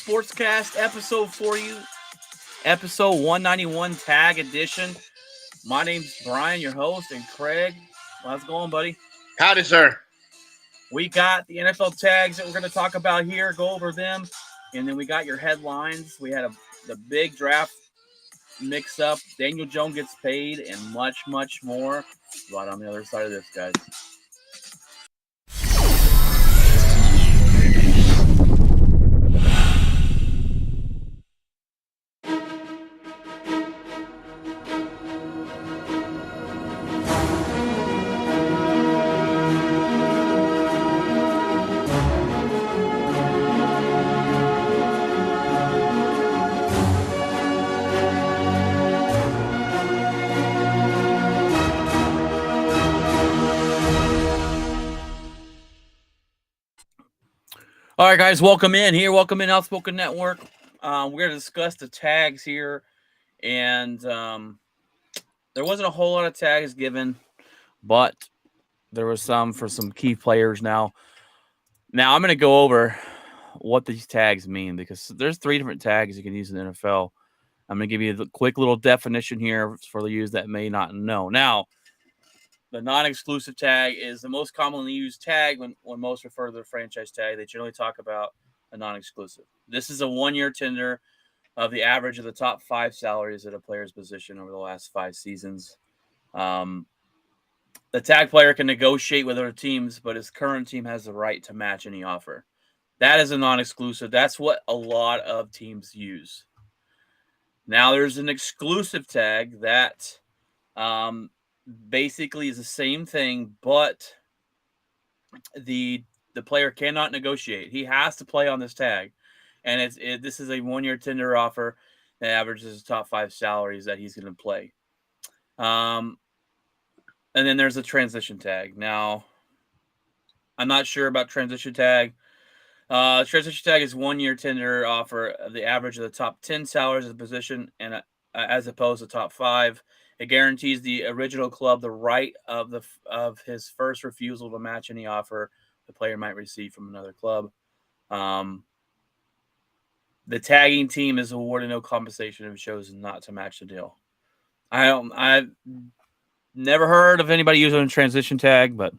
Sportscast episode for you. Episode 191 Tag Edition. My name's Brian, your host, and Craig. How's it going, buddy? Howdy, sir. We got the NFL tags that we're going to talk about here, go over them, and then we got your headlines. We had the big draft mix up. Daniel Jones gets paid, and much, much more. Right on the other side of this, guys. All right, guys, welcome in here. Welcome in Outspoken Network. We're going to discuss the tags here, and there wasn't a whole lot of tags given, but there was some for some key players. Now I'm going to go over what these tags mean because there's 3 different tags you can use in the NFL. I'm going to give you the quick little definition here for the users that may not know. Now, the non-exclusive tag is the most commonly used tag when most refer to the franchise tag. They generally talk about a non-exclusive. This is a 1-year tender of the average of the top 5 salaries at a player's position over the last 5 seasons. The tag player can negotiate with other teams, but his current team has the right to match any offer. That is a non-exclusive. That's what a lot of teams use. Now, there's an exclusive tag that basically is the same thing, but the player cannot negotiate. He has to play on this tag, and this is a 1-year tender offer that averages his top 5 salaries that he's going to play. And then there's a transition tag. Now, I'm not sure about transition tag. Transition tag is 1-year tender offer of the average of the top 10 salaries of the position, and as opposed to top 5. It guarantees the original club the right of his first refusal to match any offer the player might receive from another club. The tagging team is awarded no compensation if it chooses not to match the deal. I've never heard of anybody using a transition tag, but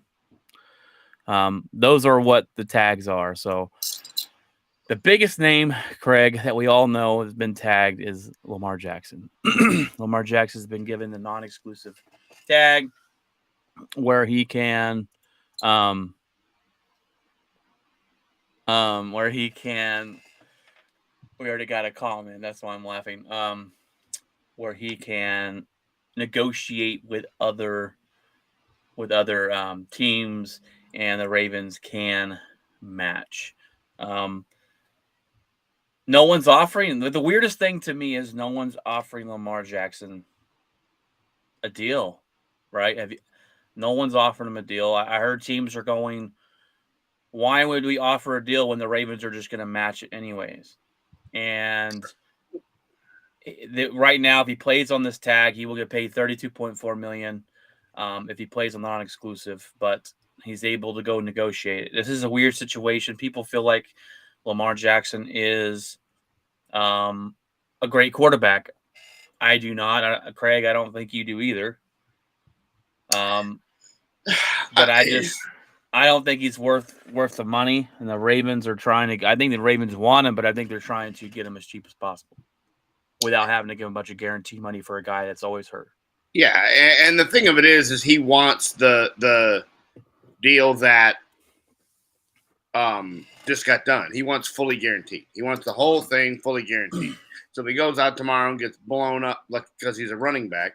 those are what the tags are. So the biggest name, Craig, that we all know has been tagged is Lamar Jackson. Lamar Jackson has been given the non-exclusive tag where he can, we already got a comment. That's why I'm laughing. Where he can negotiate with other teams, and the Ravens can match. No one's offering. The weirdest thing to me is no one's offering Lamar Jackson a deal, right? No one's offering him a deal. I heard teams are going, why would we offer a deal when the Ravens are just going to match it anyways? And right now, if he plays on this tag, he will get paid $32.4 million if he plays on non-exclusive, but he's able to go negotiate it. This is a weird situation. People feel like Lamar Jackson is a great quarterback. I do not. Craig, I don't think you do either. But I don't think he's worth the money. And the Ravens are trying to. I think the Ravens want him, but I think they're trying to get him as cheap as possible without having to give him a bunch of guaranteed money for a guy that's always hurt. Yeah, and the thing of it is he wants the deal that just got done. He wants fully guaranteed. He wants the whole thing fully guaranteed. So if he goes out tomorrow and gets blown up because he's a running back,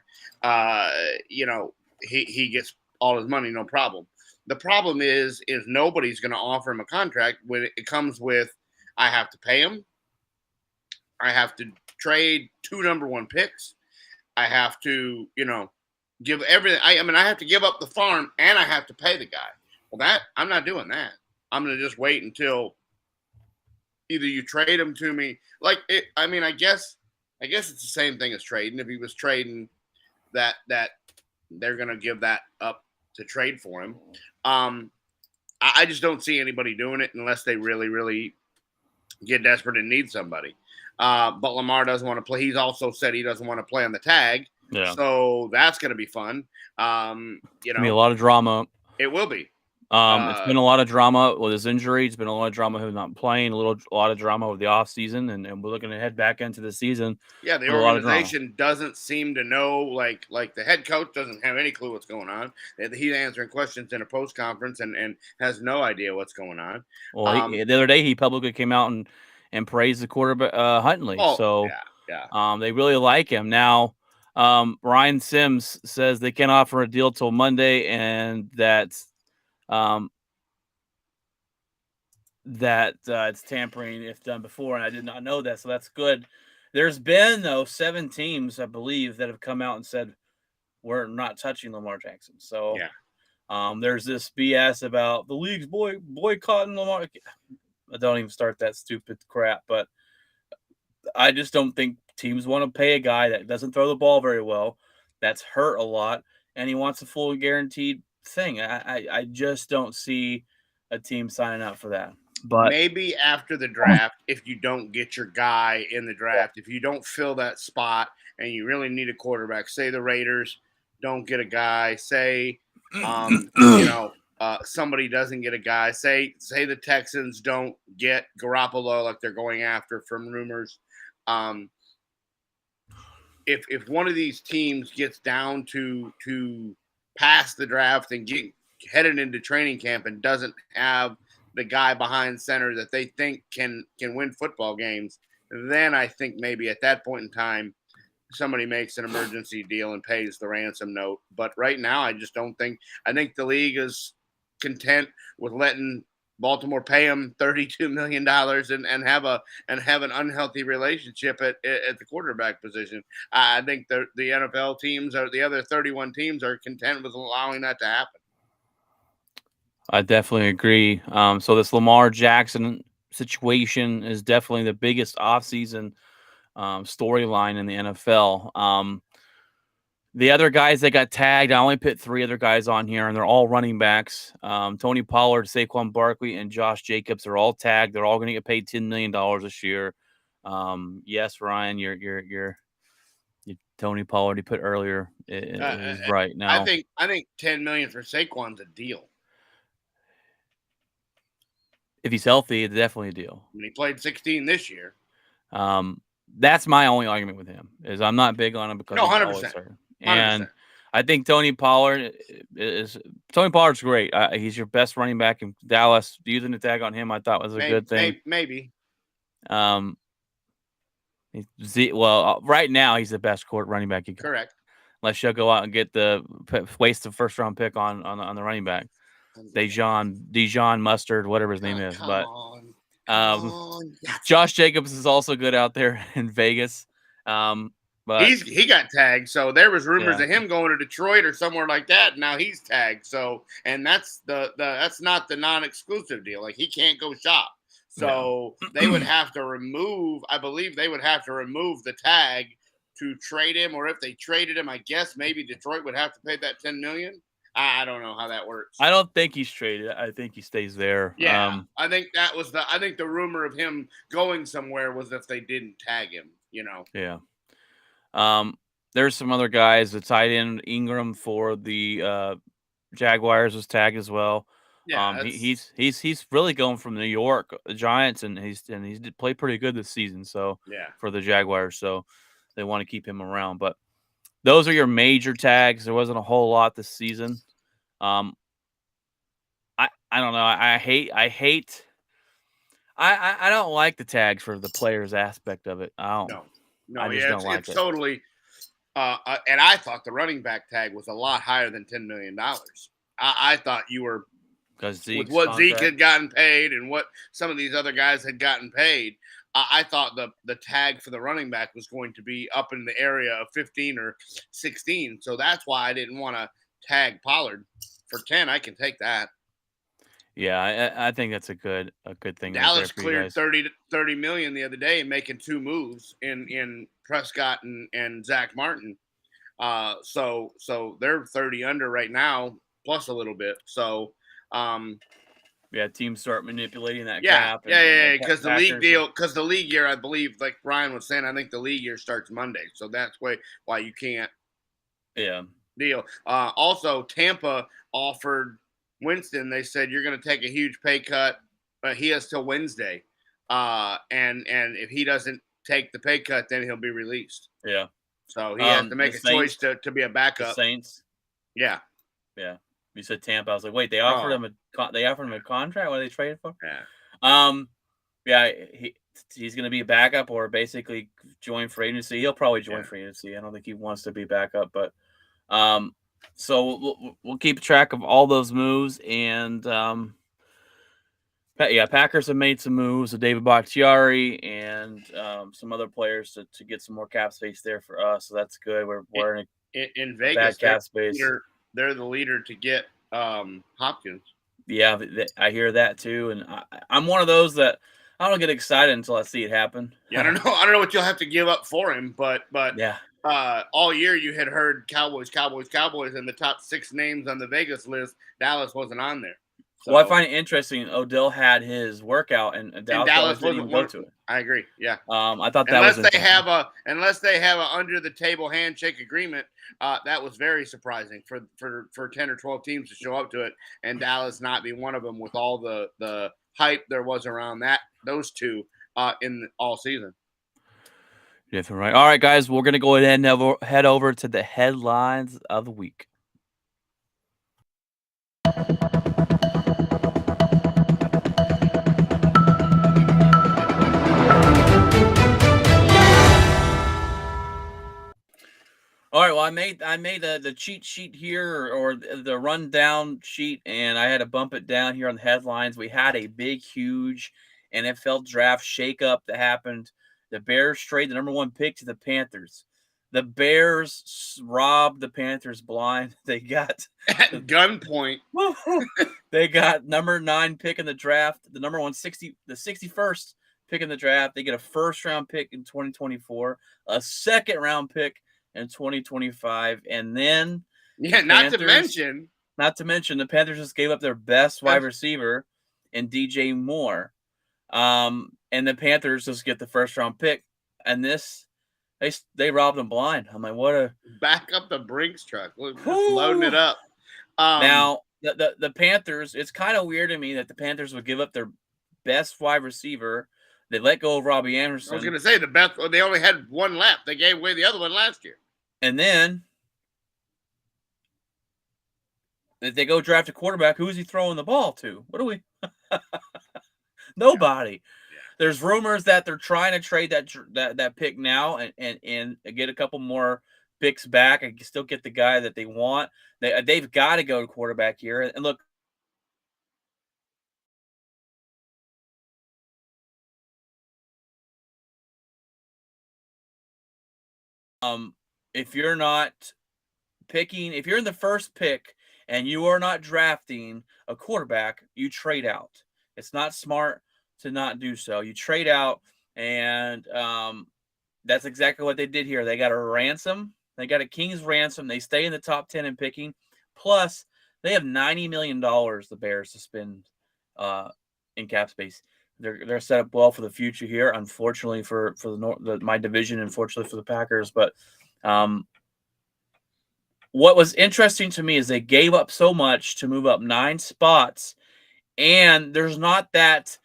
he gets all his money, no problem. The problem is nobody's going to offer him a contract when it comes with, I have to pay him, I have to trade 2 number 1 picks, I have to, give everything. I have to give up the farm and I have to pay the guy. Well, I'm not doing that. I'm going to just wait until either you trade him to me. I guess it's the same thing as trading. If he was trading that they're going to give that up to trade for him. I just don't see anybody doing it unless they really, really get desperate and need somebody. But Lamar doesn't want to play. He's also said he doesn't want to play on the tag. Yeah. So that's going to be fun. It's gonna be a lot of drama. It will be. It's been a lot of drama with his injury. It's been a lot of drama with him not playing. A lot of drama with the off season, and we're looking to head back into the season. Yeah, the with a lot of drama. organization doesn't seem to know. Like the head coach doesn't have any clue what's going on. He's answering questions in a post conference and has no idea what's going on. Well, the other day he publicly came out and praised the quarterback Huntley. Yeah. They really like him now. Ryan Sims says they can't offer a deal till Monday, and that it's tampering if done before, and I did not know that, so that's good. There's been, though, 7 teams, I believe, that have come out and said we're not touching Lamar Jackson. So there's this BS about the league's boycotting Lamar. I don't even start that stupid crap, but I just don't think teams want to pay a guy that doesn't throw the ball very well, that's hurt a lot, and he wants a full guaranteed thing. I just don't see a team signing up for that. But maybe after the draft, if you don't get your guy in the draft, if you don't fill that spot and you really need a quarterback, say the Raiders don't get a guy, say somebody doesn't get a guy, say the Texans don't get Garoppolo like they're going after from rumors. If one of these teams gets down to pass the draft and get headed into training camp and doesn't have the guy behind center that they think can win football games, then I think maybe at that point in time somebody makes an emergency deal and pays the ransom note. But right now I just don't think. I think the league is content with letting Baltimore pay him $32 million and have an unhealthy relationship at the quarterback position. I think the NFL teams, or the other 31 teams, are content with allowing that to happen. I definitely agree. So this Lamar Jackson situation is definitely the biggest offseason storyline in the NFL. The other guys that got tagged, I only put 3 other guys on here, and they're all running backs. Tony Pollard, Saquon Barkley, and Josh Jacobs are all tagged. They're all going to get paid $10 million this year. Yes, Ryan, your Tony Pollard you put earlier is right now. I think $10 million for Saquon's a deal. If he's healthy, it's definitely a deal. He played 16 this year. That's my only argument with him, is I'm not big on him because he's 100%. always hurt. And I think Tony Pollard's great. He's your best running back in Dallas. Using the tag on him, I thought was a good thing. Maybe. Right now he's the best running back you can. Correct. Unless you'll go out and get waste the first round pick on the running back. Dijon Mustard, whatever his name is. But Josh Jacobs is also good out there in Vegas. But he got tagged, so there was rumors of him going to Detroit or somewhere like that. Now he's tagged, so and that's that's not the non-exclusive deal. Like he can't go shop, so they would have to remove. I believe they would have to remove the tag to trade him, or if they traded him, I guess maybe Detroit would have to pay that $10 million. I don't know how that works. I don't think he's traded. I think he stays there. Yeah, I think that was I think the rumor of him going somewhere was if they didn't tag him. Yeah. There's some other guys. The tight end Ingram for the Jaguars was tagged as well. Yeah, he's really going from New York, the Giants, and he's played pretty good this season. So for the Jaguars, so they want to keep him around. But those are your major tags. There wasn't a whole lot this season. I don't know. I don't like the tags for the players aspect of it. I don't like it's it. Totally. And I thought the running back tag was a lot higher than $10 million. I thought you were, because with what Zeke had gotten paid and what some of these other guys had gotten paid. I thought the tag for the running back was going to be up in the area of 15 or 16. So that's why I didn't want to tag Pollard for 10. I can take that. Yeah, I think that's a good thing. Dallas cleared 30 million the other day, making 2 moves in Prescott and Zach Martin. So they're 30 under right now, plus a little bit. So teams start manipulating that Yeah, cap. yeah. Because the league Packers deal, because the league year, I believe, like Brian was saying, I think the league year starts Monday, so that's why you can't yeah. deal. Also, Tampa offered Winston. They said you're going to take a huge pay cut, but he has till Wednesday. And if he doesn't take the pay cut, then he'll be released. Yeah. So he has to make The a choice Saints, to be a the backup. Saints. Yeah. Yeah. You said Tampa. I was like, wait, they offered him a contract. What they traded for? Yeah. Yeah, he's going to be a backup or basically join free agency. He'll probably join Yeah. free agency. I don't think he wants to be backup, but so we'll keep track of all those moves. And Packers have made some moves with David Bakhtiari and some other players to get some more cap space there for us. So that's good. We're in a Vegas, bad cap space. They're the leader to get Hopkins. Yeah, I hear that too, and I'm one of those that I don't get excited until I see it happen. Yeah, I don't know what you'll have to give up for him, but yeah, all year you had heard Cowboys, and the top 6 names on the Vegas list, Dallas wasn't on there. So, well, I find it interesting. Odell had his workout, and Dallas didn't even go to it. I agree. Yeah, I thought that unless was they have a under the table handshake agreement, that was very surprising for 10 or 12 teams to show up to it, and Dallas not be one of them with all the hype there was around those two in all season. Different, right? All right, guys, we're gonna go ahead and head over to the headlines of the week. All right, well, I made the cheat sheet here or the rundown sheet, and I had to bump it down here on the headlines. We had a big, huge NFL draft shakeup that happened. The Bears trade the number 1 pick to the Panthers. The Bears robbed the Panthers blind. They got at gunpoint. They got number 9 pick in the draft, the 61st pick in the draft. They get a first-round pick in 2024, a second-round pick in 2025, and then not to mention the Panthers just gave up their best wide receiver in DJ Moore, and the Panthers just get the first round pick, and they robbed them blind. I'm like, what a back up the Brinks truck, just loading it up. Now the Panthers, it's kind of weird to me that the Panthers would give up their best wide receiver. They let go of Robbie Anderson. I was going to say the best. They only had one left. They gave away the other one last year. And then if they go draft a quarterback, who is he throwing the ball to? What do we? Nobody. Yeah. There's rumors that they're trying to trade that pick now and get a couple more picks back and still get the guy that they want. They've got to go to quarterback here. And look, if you're not picking, if you're in the first pick and you are not drafting a quarterback, you trade out. It's not smart to not do so. You trade out, and that's exactly what they did here. They got a ransom. They got a king's ransom. They stay in the top 10 in picking. Plus, they have $90 million, the Bears, to spend in cap space. They're set up well for the future here. Unfortunately for my division, unfortunately for the Packers. But what was interesting to me is they gave up so much to move up 9 spots, and there's not that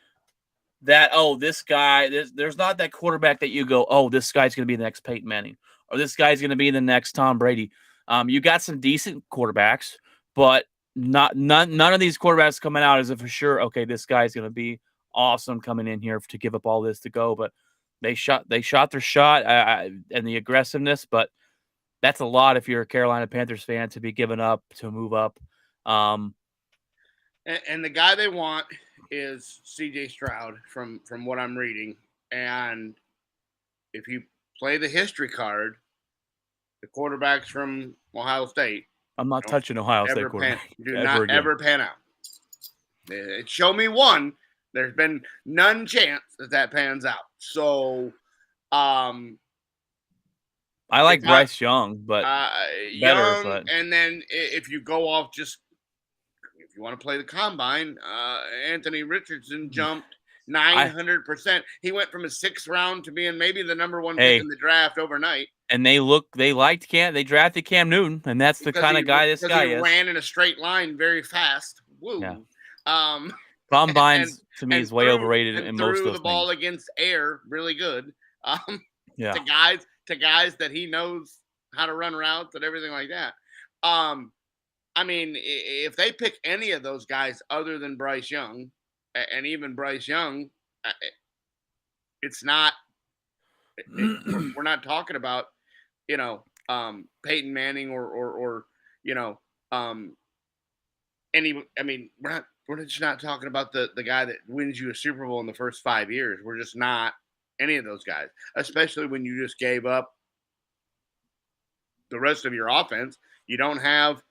this guy. There's not that quarterback that you go, oh, this guy's going to be the next Peyton Manning, or this guy's going to be the next Tom Brady. You got some decent quarterbacks, but none of these quarterbacks coming out as a for sure. Okay, this guy's going to be awesome coming in here to give up all this to go, but they shot their shot and the aggressiveness, but that's a lot if you're a Carolina Panthers fan to be given up to move up. And the guy they want is CJ Stroud from what I'm reading. And if you play the history card, the quarterbacks from Ohio State. I'm not touching Ohio State quarterback. Do not ever pan out. Show me one. There's been none chance that pans out. So, I like Bryce Young, but Young. And then if you go off you want to play the combine, Anthony Richardson jumped I 900%. He went from a 6th round to being maybe the number 1 pick hey, in the draft overnight and they drafted Cam Newton, and that's the kind of guy this because he guy is. ran in a straight line very fast. Yeah. Woo. Um, and Combines to me and is way threw overrated and in most threw of the those ball things. against air really good. Um, Yeah. to guys that he knows how to run routes and everything like that. I mean, if they pick any of those guys other than Bryce Young, and even Bryce Young, it's not. We're not talking about Peyton Manning or you know um, any. I mean, we're just not talking about the guy that wins you a Super Bowl in the first 5 years. We're just not any of those guys, especially when you just gave up the rest of your offense. You don't have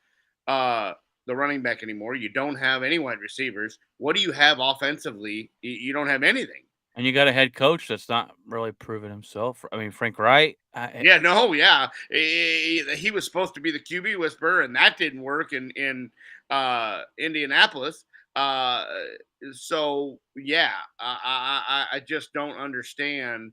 the running back anymore. You don't have any wide receivers. What do you have offensively? You don't have anything. And you got a head coach that's not really proven himself. I mean, Frank Wright. Yeah, no, yeah. He was supposed to be the QB whisperer, and that didn't work in Indianapolis. Uh, so yeah, I just don't understand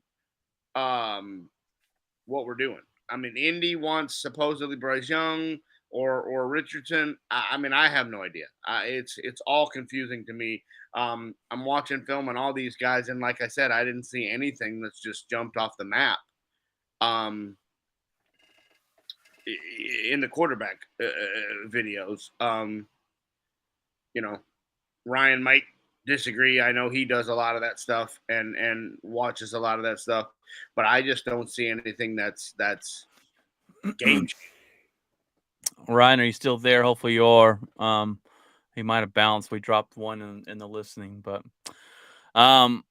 what we're doing. I mean, Indy wants supposedly Bryce Young or Richardson. I mean, I have no idea. It's all confusing to me. I'm watching film on all these guys, and like I said, I didn't see anything that's just jumped off the map. Um, in the quarterback videos. You know, Ryan might disagree. I know he does a lot of that stuff and watches a lot of that stuff, but I just don't see anything that's game changing. Ryan, are you still there? Hopefully you are. He might have bounced. We dropped one in the listening, but um,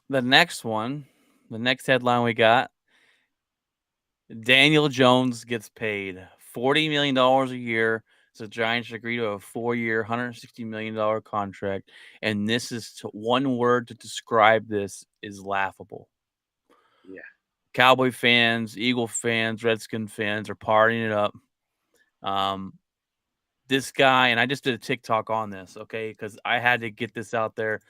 the next headline we got: Daniel Jones gets paid $40 million a year. So the Giants agree to a 4-year, $160 million contract. And this is one word to describe this is laughable. Yeah. Cowboy fans, Eagle fans, Redskin fans are partying it up. This guy, and I just did a TikTok on this, okay, because I had to get this out there.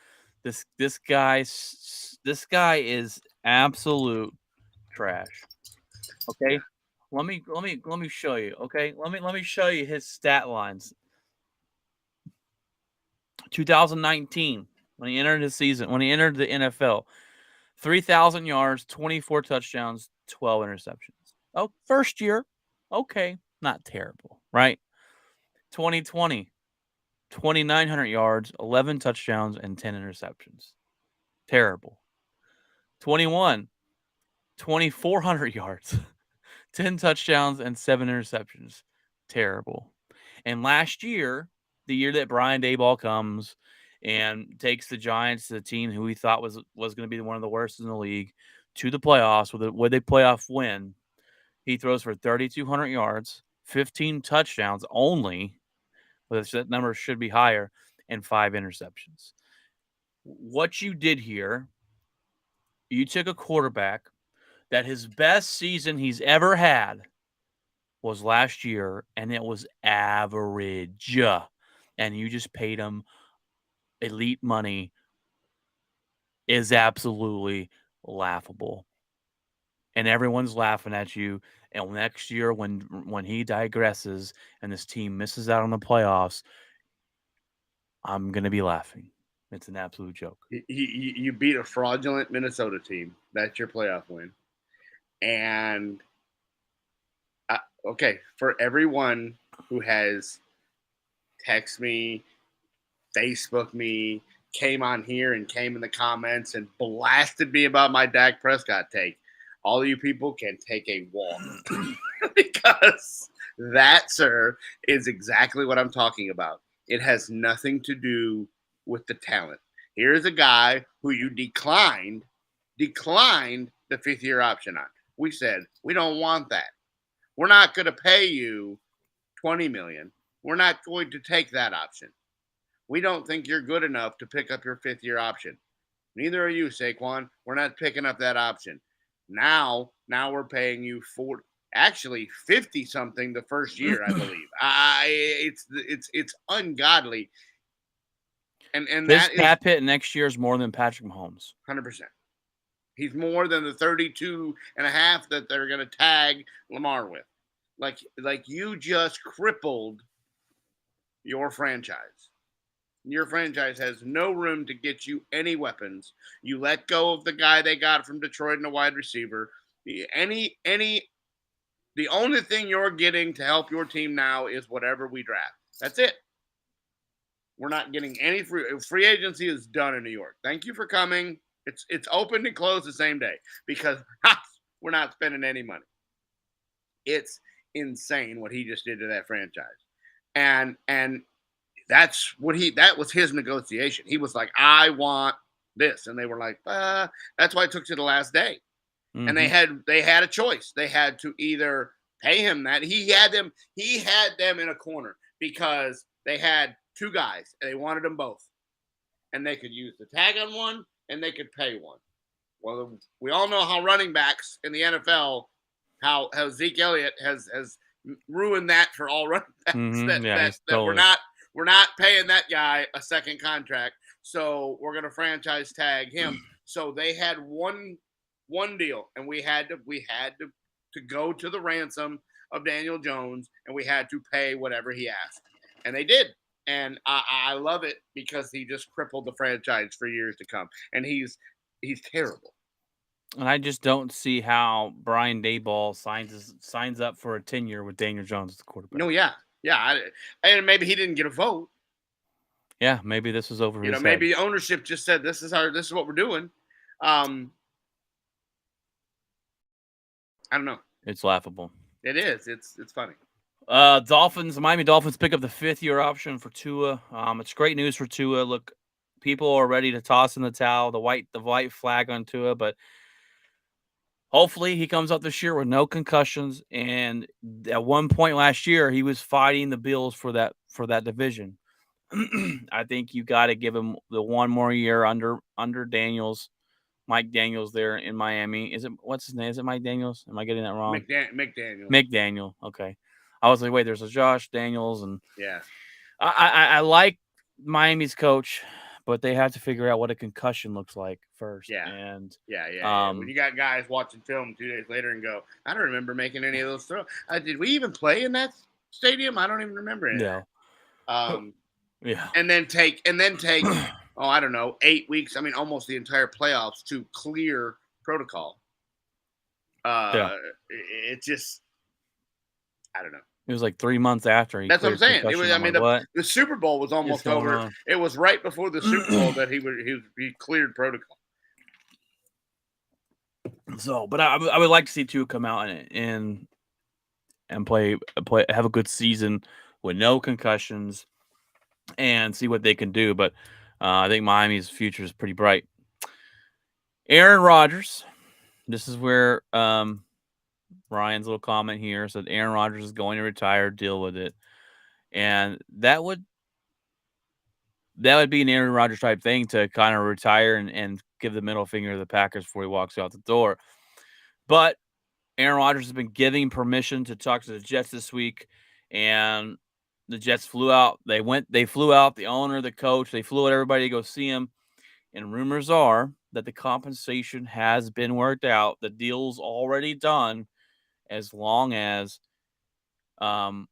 This guy is absolute trash. Okay, Yeah. let me show you. Okay, let me show you his stat lines. 2019, when he entered the NFL, 3,000 yards, 24 touchdowns, 12 interceptions. Oh, first year, okay, not terrible, right? 2020, 2,900 yards, 11 touchdowns, and 10 interceptions. Terrible. 21, 2,400 yards, 10 touchdowns, and 7 interceptions. Terrible. And last year, the year that Brian Daboll comes and takes the Giants, the team who we thought was going to be one of the worst in the league, to the playoffs with a playoff win, he throws for 3,200 yards, 15 touchdowns only, which that number should be higher, and 5 interceptions. What you did here, you took a quarterback that his best season he's ever had was last year, and it was average. And you just paid him elite money is absolutely laughable. And everyone's laughing at you. And next year, when he digresses and this team misses out on the playoffs, I'm gonna be laughing. It's an absolute joke. You beat a fraudulent Minnesota team. That's your playoff win. And okay, for everyone who has text me, Facebook me, came on here and came in the comments and blasted me about my Dak Prescott take, all of you people can take a walk because that, sir, is exactly what I'm talking about. It has nothing to do with the talent. Here's a guy who you declined the 5th-year option on. We said, we don't want that. We're not going to pay you $20 million. We're not going to take that option. We don't think you're good enough to pick up your 5th-year option. Neither are you, Saquon. We're not picking up that option. Now we're paying you actually 50 something the first year, I believe. It's ungodly. And His that is cap hit next year is more than Patrick Mahomes. 100%. He's more than the 32 and a half that they're going to tag Lamar with. Like you just crippled your franchise. Your franchise has no room to get you any weapons. You let go of the guy they got from Detroit and a wide receiver. The only thing you're getting to help your team now is whatever we draft. That's it. We're not getting any free agency is done in New York. Thank you for coming. It's open and closed the same day because we're not spending any money. It's insane what he just did to that franchise. And that was his negotiation. He was like, I want this. And they were like, that's why it took to the last day. Mm-hmm. And they had a choice. They had to either pay him that. He had them in a corner because they had two guys and they wanted them both. And they could use the tag on one and they could pay one. Well, we all know how running backs in the NFL, how Zeke Elliott has ruined that for all running backs. Mm-hmm. We're not paying that guy a second contract, so we're gonna franchise tag him. So they had one deal, and we had to go to the ransom of Daniel Jones, and we had to pay whatever he asked, and they did. And I love it because he just crippled the franchise for years to come, and he's terrible. And I just don't see how Brian Daboll signs up for a tenure with Daniel Jones as the quarterback. No, yeah. And maybe he didn't get a vote. Yeah, maybe this was over his head. Maybe ownership just said this is what we're doing. I don't know. It's laughable. It is. It's funny. Miami Dolphins pick up the 5th-year option for Tua. It's great news for Tua. Look, people are ready to toss in the towel, the white flag on Tua, but hopefully he comes out this year with no concussions. And at one point last year, he was fighting the Bills for that division. I think you got to give him the one more year under Mike Daniels there in Miami. What's his name? Is it Mike Daniels? Am I getting that wrong? McDaniel. Okay. I was like, wait, there's a Josh Daniels, and yeah, I like Miami's coach, but they have to figure out what a concussion looks like first. Yeah, and when you got guys watching film 2 days later and go, I don't remember making any of those throws. Did we even play in that stadium? I don't even remember it. Yeah. Yeah. And then take I don't know, 8 weeks. I mean, almost the entire playoffs to clear protocol. It just, I don't know. It was like 3 months after he. That's what I'm saying. It was. I mean, the Super Bowl was almost over. On? It was right before the Super Bowl that he cleared protocol. So, but I would like to see Tua come out and play, have a good season with no concussions, and see what they can do. But I think Miami's future is pretty bright. Aaron Rodgers. This is where Ryan's little comment here said Aaron Rodgers is going to retire. Deal with it, and that would be an Aaron Rodgers type thing to kind of retire and give the middle finger to the Packers before he walks out the door. But Aaron Rodgers has been giving permission to talk to the Jets this week, and the Jets flew out. They flew out the owner, the coach. They flew out everybody to go see him. And rumors are that the compensation has been worked out. The deal's already done, as long as Aaron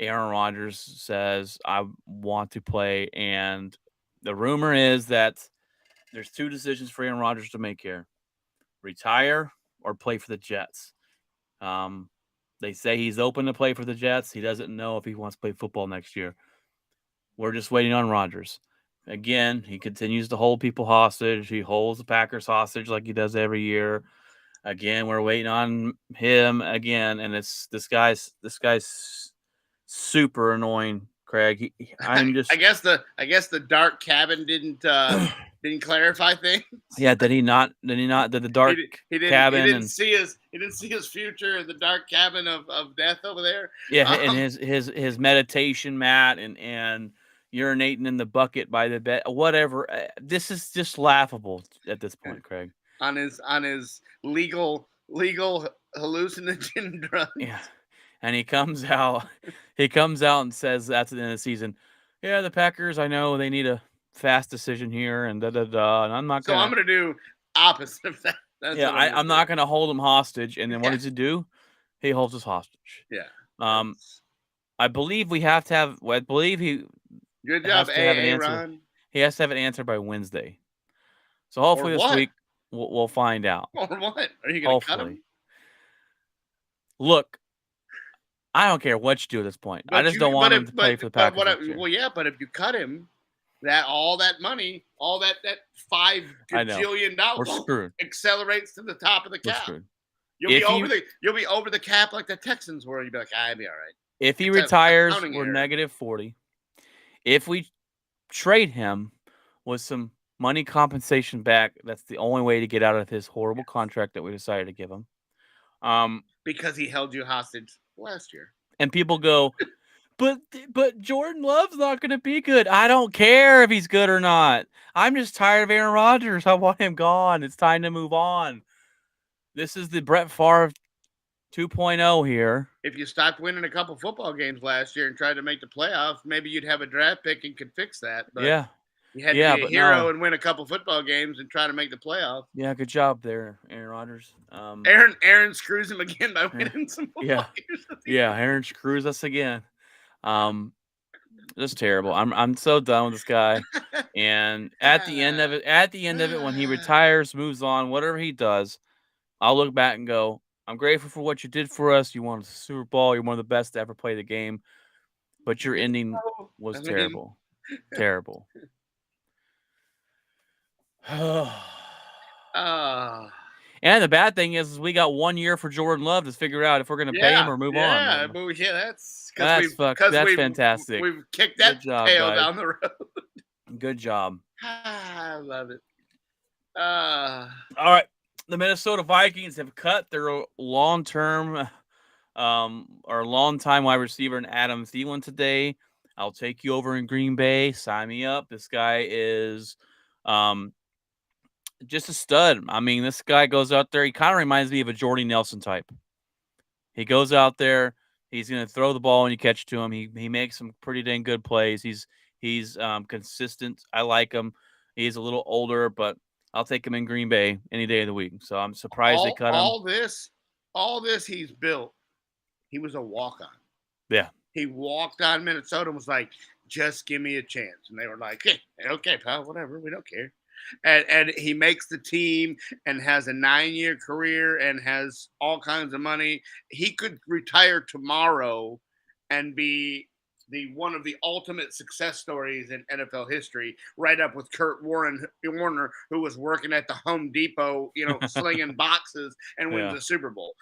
Rodgers says, I want to play. And the rumor is that there's 2 decisions for Aaron Rodgers to make here: retire or play for the Jets. They say he's open to play for the Jets. He doesn't know if he wants to play football next year. We're just waiting on Rodgers. Again, he continues to hold people hostage. He holds the Packers hostage like he does every year. Again, we're waiting on him again, and this guy's super annoying, Craig. I guess the dark cabin didn't clarify things. Yeah, did he not? Did the dark cabin? He didn't see his future in the dark cabin of death over there. Yeah, and his meditation mat and urinating in the bucket by the bed, whatever. This is just laughable at this point, Craig. On his legal legal hallucinogen drugs. Yeah. And he comes out and says at the end of the season, yeah, the Packers, I know they need a fast decision here and da da da. And I'm not So I'm gonna gonna do opposite of that. That's yeah, what I'm gonna I'm do. not gonna hold him hostage. And then what Yeah. does he do? He holds us hostage. Yeah. Um, I believe we have to have I believe he Good job, has to have an AA answer. Ron. He has to have an answer by Wednesday. So Or hopefully this what? week we'll find out. Or what? Are you gonna cut Hopefully. him? Look, I don't care what you do at this point. I just don't want him to play for the Packers next year. Well, yeah, but if you cut him, that all that money, all that $5 I know. gajillion We're screwed. accelerates to the top of the We're cap. screwed. You'll be over the cap like the Texans were. You'll be like, I'll be all right. If he It's a retires, accounting we're error. negative 40. If we trade him with some money compensation back, that's the only way to get out of his horrible contract that we decided to give him. Because he held you hostage last year. And people go, but Jordan Love's not going to be good. I don't care if he's good or not. I'm just tired of Aaron Rodgers. I want him gone. It's time to move on. This is the Brett Favre 2.0 here. If you stopped winning a couple football games last year and tried to make the playoffs, maybe you'd have a draft pick and could fix that. But Yeah. you had to be a hero and win a couple football games and try to make the playoffs. Yeah, good job there, Aaron Rodgers. Aaron screws him again by winning some football games. Yeah, Aaron screws us again. Just terrible. I'm so done with this guy. And at the end of it, when he retires, moves on, whatever he does, I'll look back and go, I'm grateful for what you did for us. You won the Super Bowl. You're one of the best to ever play the game. But your ending was terrible. Terrible. And the bad thing is we got 1 year for Jordan Love to figure out if we're going to pay him or move on. Yeah, that's fantastic. We've kicked that tail down the road. Good job. I love it. All right. The Minnesota Vikings have cut their long-time wide receiver in Adam Thielen today. I'll take you over in Green Bay. Sign me up. This guy is just a stud. I mean, this guy goes out there. He kind of reminds me of a Jordy Nelson type. He goes out there. He's going to throw the ball when you catch to him. He makes some pretty dang good plays. He's consistent. I like him. He's a little older, but I'll take him in Green Bay any day of the week. So I'm surprised they cut him. All this he's built. He was a walk-on. Yeah. He walked on Minnesota and was like, just give me a chance. And they were like, hey, okay, pal, whatever. We don't care. And he makes the team and has a 9-year career and has all kinds of money. He could retire tomorrow and be one of the ultimate success stories in NFL history, right up with Kurt Warner, who was working at the Home Depot, slinging boxes and wins the Super Bowl.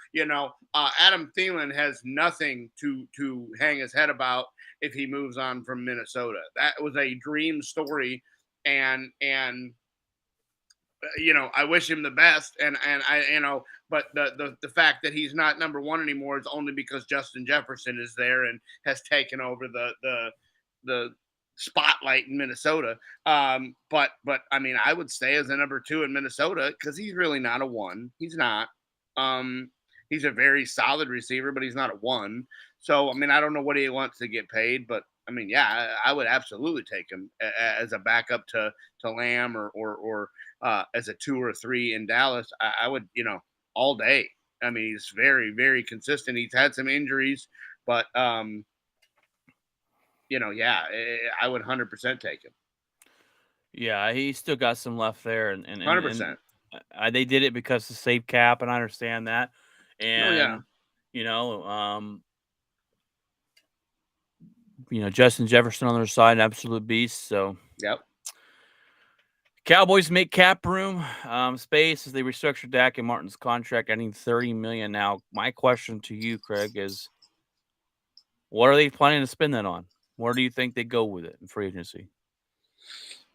Adam Thielen has nothing to hang his head about if he moves on from Minnesota. That was a dream story, and I wish him the best, and I but the fact that he's not number one anymore is only because Justin Jefferson is there and has taken over the spotlight in Minnesota. But I mean, I would stay as a number 2 in Minnesota because he's really not a 1. He's not. He's a very solid receiver, but he's not a 1. So I mean, I don't know what he wants to get paid, but I mean, yeah, I would absolutely take him as a backup to Lamb or as a 2 or 3 in Dallas. I would, all day. I mean, he's very, very consistent. He's had some injuries, but I would 100% take him. Yeah, he still got some left there, and 100%. They did it because to save cap, and I understand that. And Justin Jefferson on their side, an absolute beast. So yep. Cowboys make cap room space as they restructure Dak and Martin's contract, adding $30 million. Now, my question to you, Craig, is what are they planning to spend that on? Where do you think they go with it in free agency?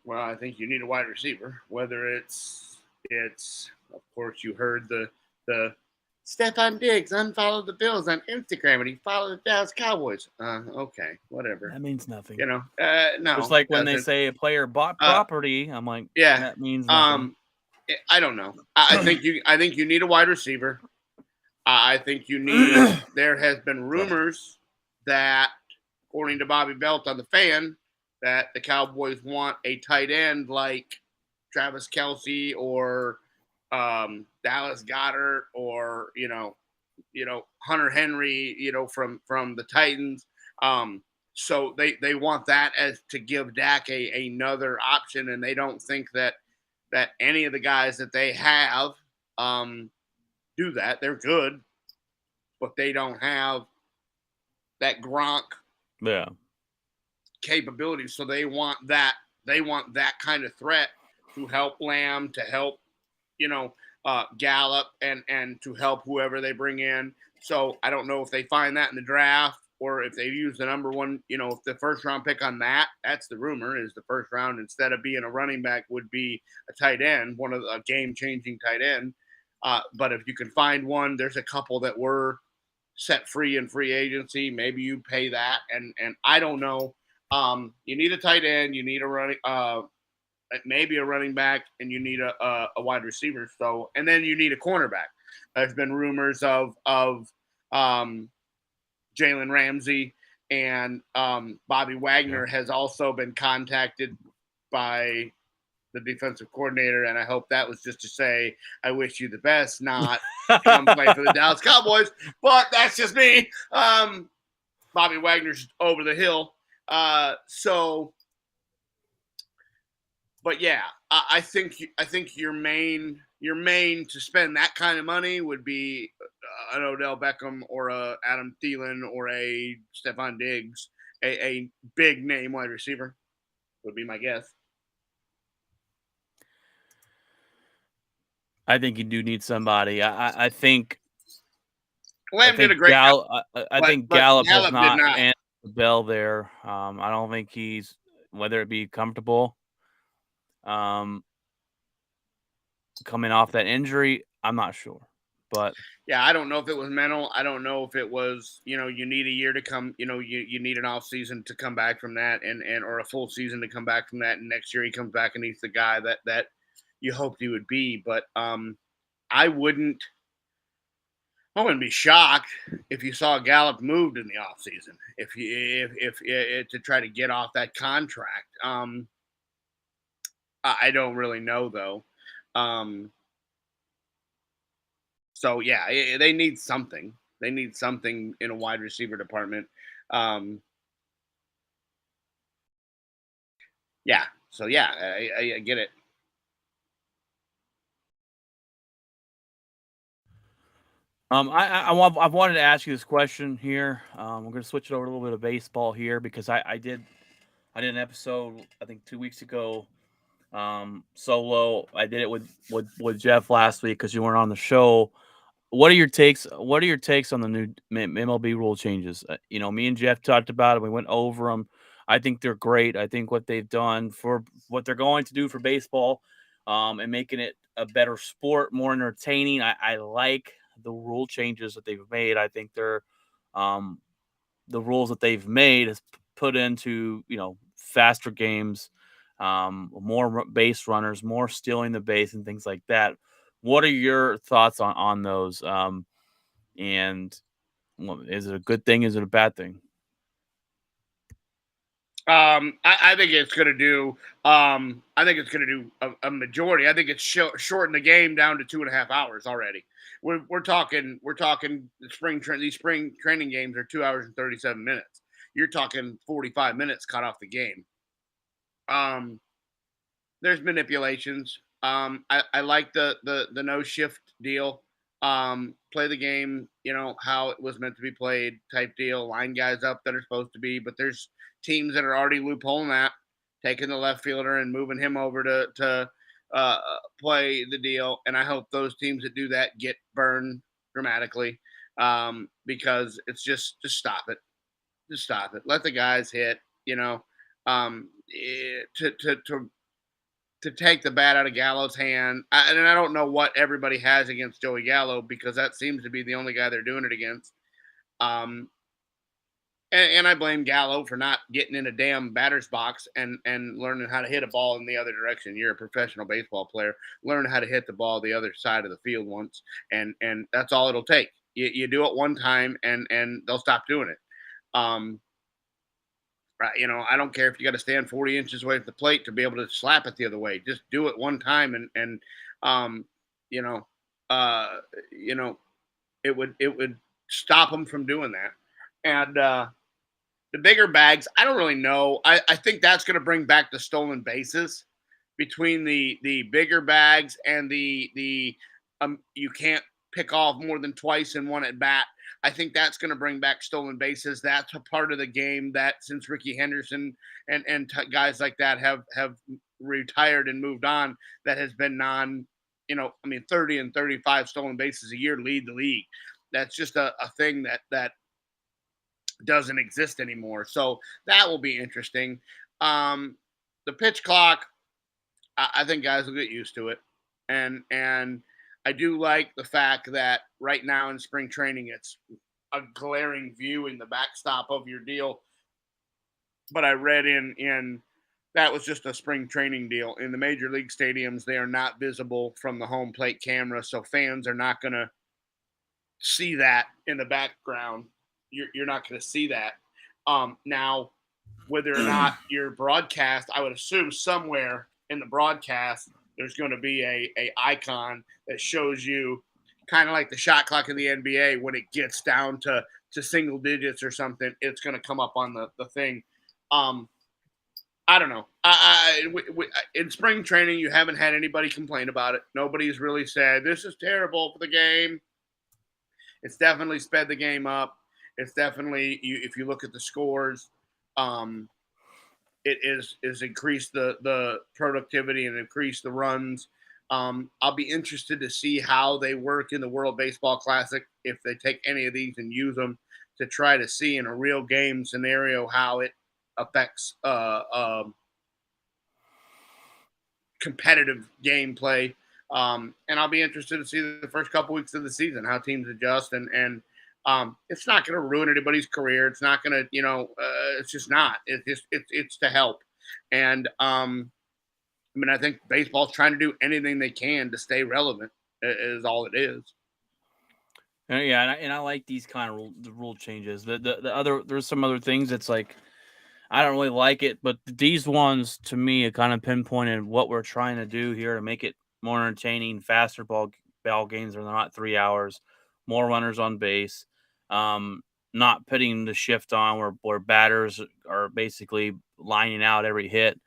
Well, I think you need a wide receiver. Whether it's of course you heard the Stephon Diggs unfollowed the Bills on Instagram and he followed the Dallas Cowboys. Okay, whatever. That means nothing. No. Just like when they say a player bought property, I'm like, yeah, that means nothing. I don't know. I think you need a wide receiver. I think you need. There has been rumors that, according to Bobby Belt on the Fan, that the Cowboys want a tight end like Travis Kelce or Dallas Goddard or Hunter Henry, from the Titans. So they want that as to give Dak another option, and they don't think that any of the guys that they have do that. They're good, but they don't have that Gronk Yeah. capability. So they want that. They want that kind of threat to help Lamb, to help Gallup, and to help whoever they bring in. So I don't know if they find that in the draft or if they use the number one, if the first round pick on that's the rumor, is the first round instead of being a running back would be a tight end, one of a game changing tight end. But if you can find one, there's a couple that were set free in free agency. Maybe you pay that, and I don't know. You need a tight end, you need a running, maybe a running back, and you need a wide receiver. So, and then you need a cornerback. There's been rumors of Jalen Ramsey, and Bobby Wagner has also been contacted by the defensive coordinator, and I hope that was just to say, I wish you the best, not come play for the Dallas Cowboys. But that's just me. Bobby Wagner's over the hill. But yeah, I think your main to spend that kind of money would be an Odell Beckham or a Adam Thielen or a Stephon Diggs, a big name wide receiver would be my guess. I think you do need somebody. I think Lamb did a great job. I think Gallup has not answered the bell there. I don't think he's, whether it be comfortable coming off that injury, I'm not sure. But yeah, I don't know if it was mental. I don't know if it was, you need a year to come, you need an off season to come back from that, and or a full season to come back from that, and next year he comes back and he's the guy that you hoped he would be. But I wouldn't be shocked if you saw Gallup moved in the offseason, if to try to get off that contract. I don't really know though. So yeah, they need something. They need something in a wide receiver department. Yeah. So yeah, I get it. I've wanted to ask you this question here. We're going to switch it over a little bit of baseball here because I did an episode, I think 2 weeks ago, solo. I did it with Jeff last week because you weren't on the show. What are your takes? What are your takes on the new MLB rule changes? Me and Jeff talked about it. We went over them. I think they're great. I think what they've done for what they're going to do for baseball, and making it a better sport, more entertaining. I like the rule changes that they've made. I think they're the rules that they've made has put into faster games, more base runners, more stealing the base, and things like that. What are your thoughts on those? And is it a good thing? Is it a bad thing? I think it's going to do. I think it's going to do a majority. I think it's shortened the game down to 2.5 hours already. We're talking these spring training games are 2 hours and 37 minutes. You're talking 45 minutes cut off the game. There's manipulations. I like the no shift deal. Play the game, how it was meant to be played type deal. Line guys up that are supposed to be, but there's teams that are already loopholing that, taking the left fielder and moving him over to play the deal. And I hope those teams that do that get burned dramatically, because it's just stop it. Just stop it. Let the guys hit, to take the bat out of Gallo's hand. And I don't know what everybody has against Joey Gallo, because that seems to be the only guy they're doing it against. And I blame Gallo for not getting in a damn batter's box and learning how to hit a ball in the other direction. You're a professional baseball player. Learn how to hit the ball the other side of the field once, and that's all it'll take. You do it one time, and they'll stop doing it. Um, right, I don't care if you got to stand 40 inches away from the plate to be able to slap it the other way. Just do it one time, and um, you know, uh, you know, it would stop them from doing that. And the bigger bags, I don't really know. I think that's going to bring back the stolen bases between the bigger bags and the you can't pick off more than twice in one at bat. I think that's going to bring back stolen bases. That's a part of the game that since Ricky Henderson and guys like that have retired and moved on, that has been non. 30 and 35 stolen bases a year lead the league. That's just a thing that doesn't exist anymore. So that will be interesting. The pitch clock, I think guys will get used to it, and I do like the fact that right now in spring training it's a glaring view in the backstop of your deal. But I read in that was just a spring training deal. In the major league stadiums, they are not visible from the home plate camera, so fans are not going to see that in the background. You're not going to see that. Now, whether or not your broadcast, I would assume somewhere in the broadcast there's going to be a icon that shows you kind of like the shot clock in the NBA when it gets down to single digits or something. It's going to come up on the thing. I don't know. In spring training, you haven't had anybody complain about it. Nobody's really said this is terrible for the game. It's definitely sped the game up. It's definitely if you look at the scores, it is increased the productivity and increased the runs. I'll be interested to see how they work in the World Baseball Classic if they take any of these and use them to try to see in a real game scenario how it affects competitive gameplay. And I'll be interested to see the first couple weeks of the season how teams adjust and it's not going to ruin anybody's career. It's not going to, it's just not. It's to help. And I think baseball's trying to do anything they can to stay relevant. Is all it is. Yeah, and I like these kind of rule changes. The other there's some other things that's like I don't really like it, but these ones to me it kind of pinpointed what we're trying to do here to make it more entertaining, faster ball games are not 3 hours, more runners on base, um, not putting the shift on where batters are basically lining out every hit.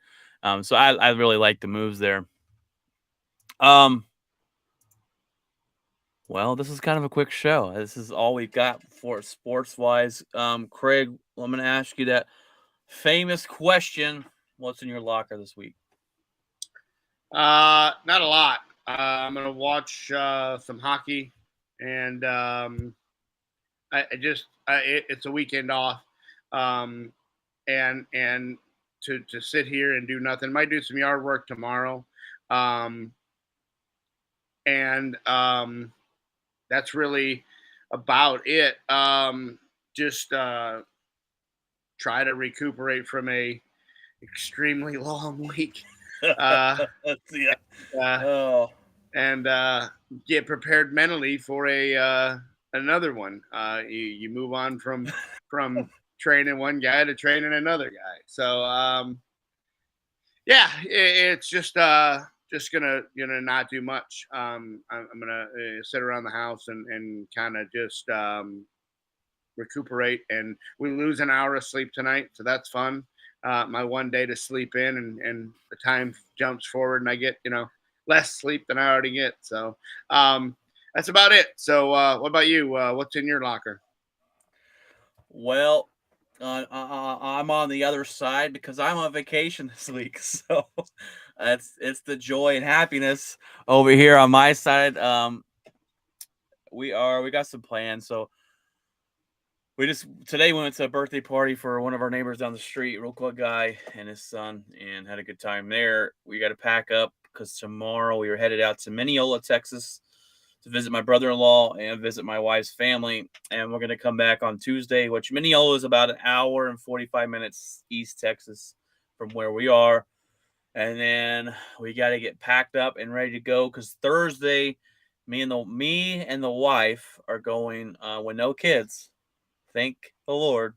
So I really like the moves there. Um, well, this is kind of a quick show. This is all we've got for sports wise. Craig, I'm going to ask you that famous question: what's in your locker this week? Not a lot. I'm gonna watch some hockey, and it's a weekend off, um, and to sit here and do nothing. Might do some yard work tomorrow, um, and that's really about it. Just try to recuperate from a extremely long week. Yeah. Uh, Oh. and get prepared mentally for another one. You move on from training one guy to training another guy. So yeah, it's just gonna not do much. I'm gonna sit around the house and kind of just recuperate. And we lose an hour of sleep tonight, so that's fun. My one day to sleep in, and the time jumps forward, and I get less sleep than I already get. So that's about it. So what about you? What's in your locker? Well, I'm on the other side because I'm on vacation this week. So it's the joy and happiness over here on my side. We got some plans. So today we went to a birthday party for one of our neighbors down the street, real cool guy and his son, and had a good time there. We got to pack up because tomorrow we are headed out to Mineola, Texas, to visit my brother-in-law and visit my wife's family, and we're gonna come back on Tuesday. Which Mineola is about an hour and 45 minutes east Texas from where we are, and then we got to get packed up and ready to go because Thursday me and the wife are going with no kids. Thank the Lord.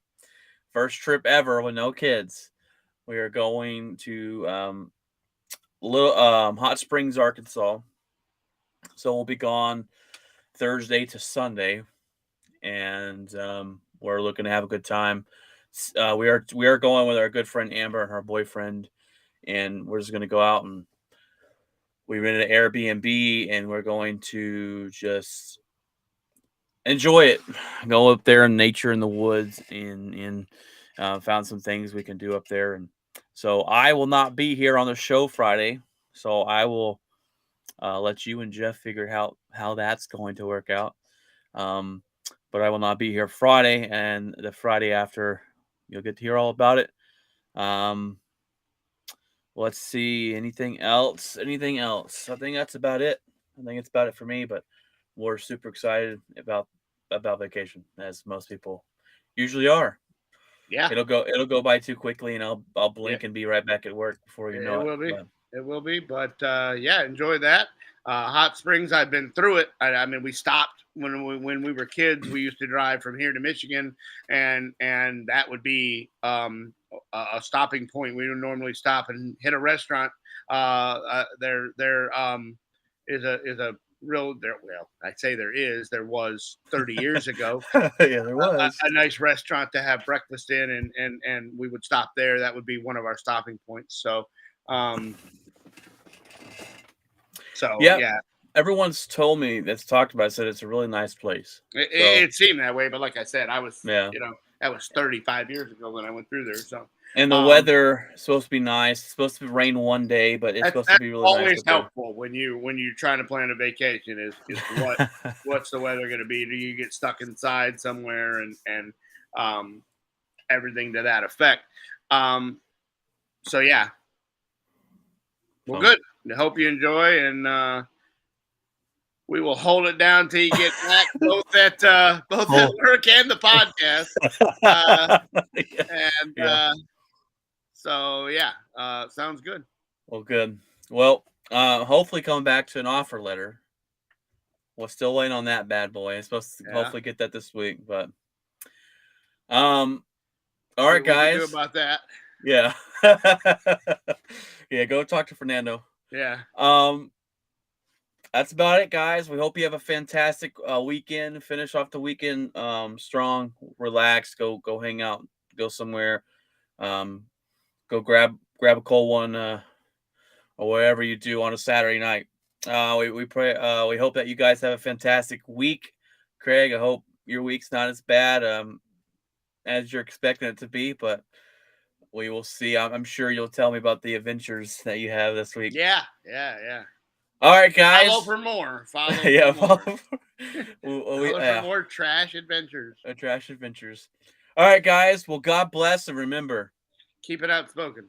First trip ever with no kids. We are going to little Hot Springs, Arkansas. So we'll be gone Thursday to Sunday, and we're looking to have a good time. We are going with our good friend Amber and her boyfriend, and we're just going to go out and we rented an Airbnb, and we're going to just enjoy it. Go up there in nature in the woods, and found some things we can do up there. And so I will not be here on the show Friday, so I will let you and Jeff figure out how that's going to work out. Um, but I will not be here Friday, and the Friday after, you'll get to hear all about it. Um, let's see. Anything else? Anything else? I think that's about it. I think it's about it for me. But we're super excited about vacation, as most people usually are. Yeah, It'll go by too quickly, and I'll yeah, blink and be right back at work before you it know it. will be. But It will be. But yeah, enjoy that. Hot Springs, I've been through it. I mean, we stopped when we were kids. We used to drive from here to Michigan, and that would be a stopping point. We would normally stop and hit a restaurant. There is a real there. Well, I say there was 30 years ago yeah, there was. a nice restaurant to have breakfast in, and we would stop there. That would be one of our stopping points. Um, so Yep. yeah, Everyone's told me that's talked about said it's a really nice place. it, So it seemed that way. But like I said, yeah, that was 35 years ago when I went through there. So and the um, weather is supposed to be nice. It's supposed to rain one day, but it's supposed to that's be really nice always up there. helpful when you're trying to plan a vacation. Is what's the weather going to be? Do you get stuck inside somewhere and um, everything to that effect? Um, so yeah, well, So, good. I hope you enjoy, and we will hold it down till you get back, both at oh. work and the podcast. Uh, yeah. and Yeah. so yeah, sounds good. Well, good. Well, hopefully coming back to an offer letter. We're still waiting on that bad boy. I'm supposed to Yeah, hopefully get that this week, but um, all see right, what we can do guys. about that. Yeah, yeah. Go talk to Fernando. Yeah, Um, that's about it, guys. We hope you have a fantastic weekend. Finish off the weekend strong, relax, go hang out, go somewhere. Um, go grab a cold one or whatever you do on a Saturday night. We pray we hope that you guys have a fantastic week. Craig, I hope your week's not as bad as you're expecting it to be, but we will see. I'm sure you'll tell me about the adventures that you have this week. yeah. All right, Follow guys. for more. Follow for yeah, more. Follow for yeah, more trash adventures. trash adventures. All right, guys. Well, God bless, and remember, Keep it outspoken.